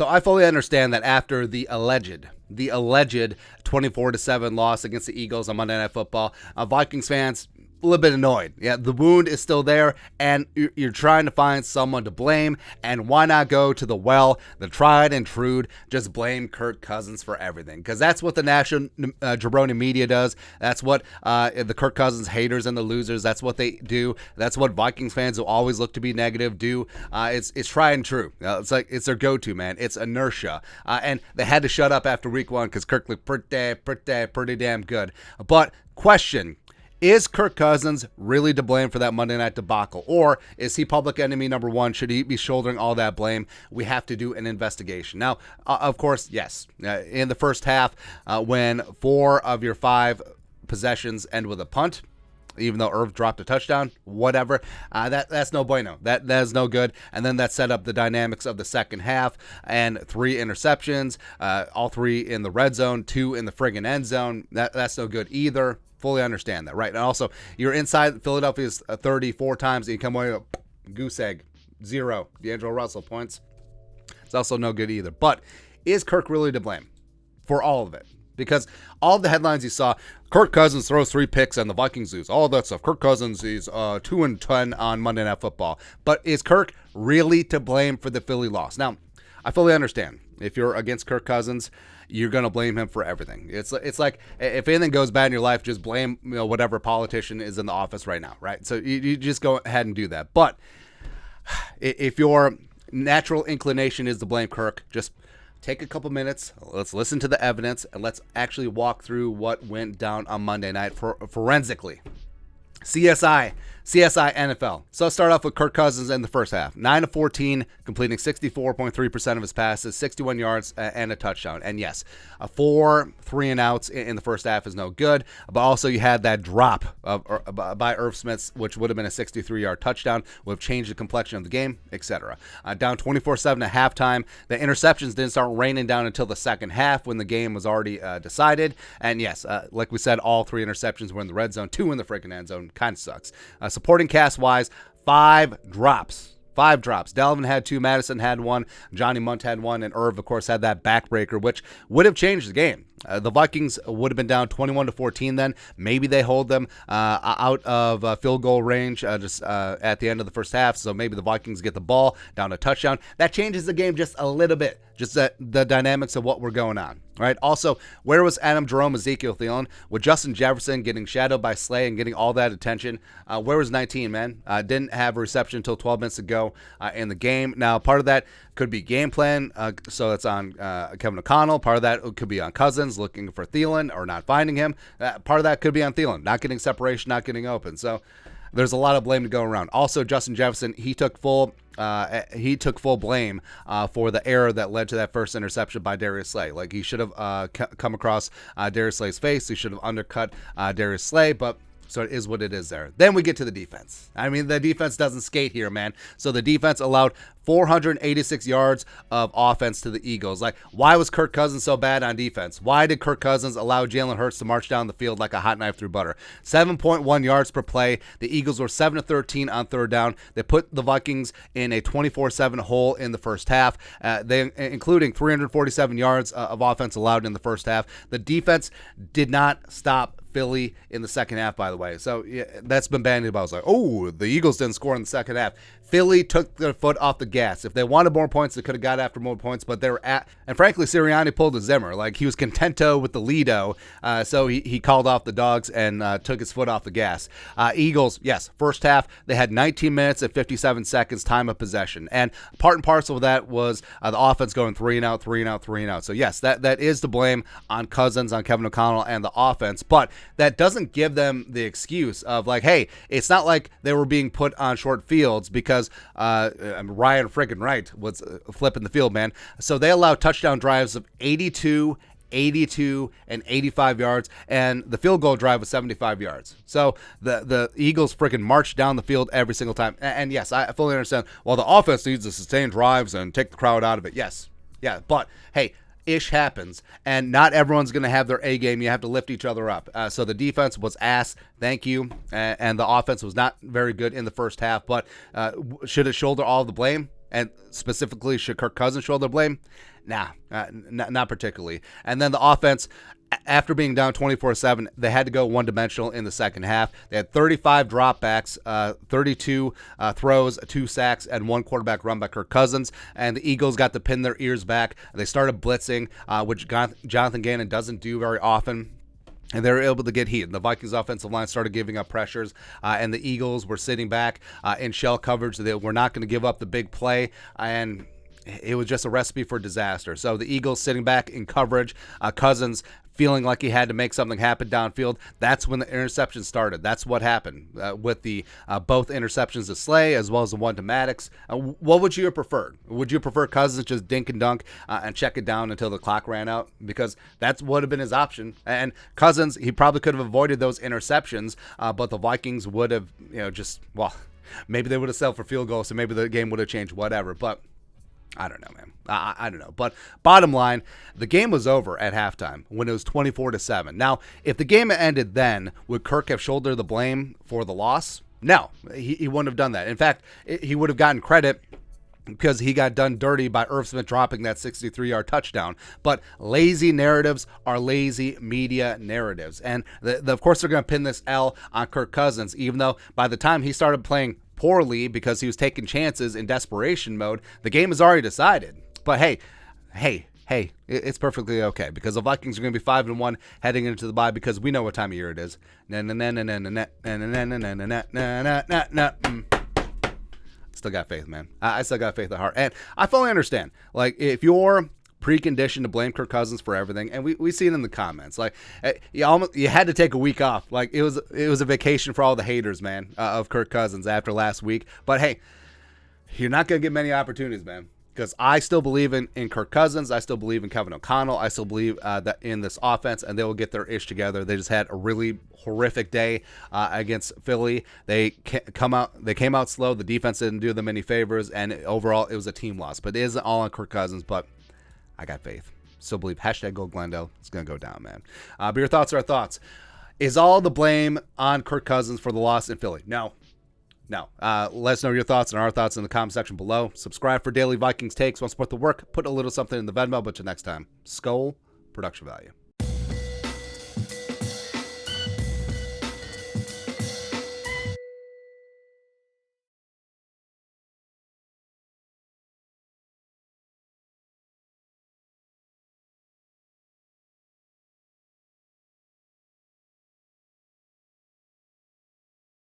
So I fully understand that after the alleged 24-7 loss against the Eagles on Monday Night Football, Vikings fans a little bit annoyed. Yeah, the wound is still there, and you're trying to find someone to blame, and why not go to the tried and true, just blame Kirk Cousins for everything, because that's what the national jabroni media does. That's what the Kirk Cousins haters and the losers, that's what they do. That's what Vikings fans who always look to be negative do. It's tried and true. It's their go-to, man. It's inertia, and they had to shut up after week 1 because Kirk looked pretty damn good. But question: is Kirk Cousins really to blame for that Monday night debacle? Or is he public enemy number 1? Should he be shouldering all that blame? We have to do an investigation. Now, of course, yes. In the first half, when 4 of your 5 possessions end with a punt, even though Irv dropped a touchdown, whatever, that's no bueno. That is no good. And then that set up the dynamics of the second half, and 3 interceptions, all 3 in the red zone, 2 in the friggin' end zone. That's no good either. Fully understand that, right? And also, you're inside Philadelphia's 34 times, and you come away with goose egg, 0. D'Angelo Russell points. It's also no good either. But is Kirk really to blame for all of it? Because all the headlines you saw, Kirk Cousins throws 3 picks and the Vikings lose. All that stuff. Kirk Cousins is 2-10 on Monday Night Football. But is Kirk really to blame for the Philly loss? Now, I fully understand. If you're against Kirk Cousins, you're going to blame him for everything. It's like if anything goes bad in your life, just blame whatever politician is in the office right now, right? So you just go ahead and do that. But if your natural inclination is to blame Kirk, just take a couple minutes, let's listen to the evidence, and let's actually walk through what went down on Monday night forensically. CSI NFL. So let's start off with Kirk Cousins in the first half. 9 of 14, completing 64.3% of his passes, 61 yards, and a touchdown. And yes, 4 3-and-outs in the first half is no good. But also you had that drop by Irv Smith, which would have been a 63-yard touchdown, would have changed the complexion of the game, etc. Down 24-7 at halftime. The interceptions didn't start raining down until the second half when the game was already decided. And yes, like we said, all 3 interceptions were in the red zone, 2 in the freaking end zone. Kind of sucks. Supporting cast-wise, 5 drops. 5 drops. Delvin had 2, Madison had 1, Johnny Munt had 1, and Irv, of course, had that backbreaker, which would have changed the game. The Vikings would have been down 21-14 then. Maybe they hold them out of field goal range just at the end of the first half, so maybe the Vikings get the ball down a touchdown. That changes the game just a little bit, just the dynamics of what we're going on. Right. Also, where was Adam Jerome, Ezekiel Thielen? With Justin Jefferson getting shadowed by Slay and getting all that attention, where was 19, man? Didn't have a reception until 12 minutes ago in the game. Now, part of that could be game plan, so that's on Kevin O'Connell. Part of that could be on Cousins looking for Thielen or not finding him. Part of that could be on Thielen, not getting separation, not getting open. So there's a lot of blame to go around. Also, Justin Jefferson, he took full blame for the error that led to that first interception by Darius Slay. Like, he should have come across Darius Slay's face. He should have undercut Darius Slay, but so it is what it is there. Then we get to the defense. I mean, the defense doesn't skate here, man. So the defense allowed 486 yards of offense to the Eagles. Like, why was Kirk Cousins so bad on defense? Why did Kirk Cousins allow Jalen Hurts to march down the field like a hot knife through butter? 7.1 yards per play. The Eagles were 7-13 on third down. They put the Vikings in a 24-7 hole in the first half, including 347 yards of offense allowed in the first half. The defense did not stop Philly in the second half, by the way. So yeah, that's been bandied about. It's like, oh, the Eagles didn't score in the second half. Philly took their foot off the gas. If they wanted more points, they could have got after more points, but they were and frankly, Sirianni pulled a Zimmer. Like, he was contento with the Lido, so he called off the dogs and took his foot off the gas. Eagles, yes, first half, they had 19 minutes and 57 seconds time of possession, and part and parcel of that was the offense going 3-and-out, 3-and-out, 3-and-out. So yes, that is the blame on Cousins, on Kevin O'Connell, and the offense, but that doesn't give them the excuse of, like, hey, it's not like they were being put on short fields because Ryan friggin' Wright was flipping the field, man. So they allowed touchdown drives of 82, 82, and 85 yards, and the field goal drive was 75 yards. So the Eagles freaking marched down the field every single time. And yes, I fully understand. Well, the offense needs to sustain drives and take the crowd out of it. Yes. Yeah, but hey, ish happens, and not everyone's going to have their A game. You have to lift each other up. So the defense was ass, thank you, and the offense was not very good in the first half, but should it shoulder all the blame? And specifically, should Kirk Cousins shoulder blame? Nah, not particularly. And then the offense, after being down 24-7, they had to go one-dimensional in the second half. They had 35 dropbacks, 32 throws, 2 sacks, and 1 quarterback run by Kirk Cousins. And the Eagles got to pin their ears back. They started blitzing, which Jonathan Gannon doesn't do very often. And they were able to get heat. The Vikings offensive line started giving up pressures, and the Eagles were sitting back in shell coverage. They were not going to give up the big play, and it was just a recipe for disaster. So the Eagles sitting back in coverage, Cousins feeling like he had to make something happen downfield. That's when the interception started. That's what happened with the both interceptions to Slay as well as the one to Maddox. What would you have preferred? Would you prefer Cousins just dink and dunk and check it down until the clock ran out? Because that's would have been his option. And Cousins, he probably could have avoided those interceptions, but the Vikings would have, maybe they would have settled for field goals, so maybe the game would have changed, whatever. But I don't know, man. I don't know. But bottom line, the game was over at halftime when it was 24-7. Now, if the game ended then, would Kirk have shouldered the blame for the loss? No, he wouldn't have done that. In fact, he would have gotten credit because he got done dirty by Irv Smith dropping that 63-yard touchdown. But lazy narratives are lazy media narratives. And of course, they're going to pin this L on Kirk Cousins, even though by the time he started playing poorly because he was taking chances in desperation mode, the game is already decided. But hey, it's perfectly okay because the Vikings are going to be 5-1 heading into the bye because we know what time of year it is. Still got faith, man. I still got faith at heart. And I fully understand. Like, if you're preconditioned to blame Kirk Cousins for everything, and we see it in the comments. Like, you had to take a week off. Like, it was a vacation for all the haters, man, of Kirk Cousins after last week. But hey, you're not going to get many opportunities, man. Because I still believe in Kirk Cousins. I still believe in Kevin O'Connell. I still believe that in this offense, and they will get their ish together. They just had a really horrific day against Philly. They came out slow. The defense didn't do them any favors, and overall, it was a team loss. But it isn't all on Kirk Cousins, but I got faith. Still believe #Go Glendale. It's going to go down, man. But your thoughts are our thoughts. Is all the blame on Kirk Cousins for the loss in Philly? No. Let us know your thoughts and our thoughts in the comment section below. Subscribe for daily Vikings takes. Want to support the work? Put a little something in the Venmo. But till next time, Skull Production Value.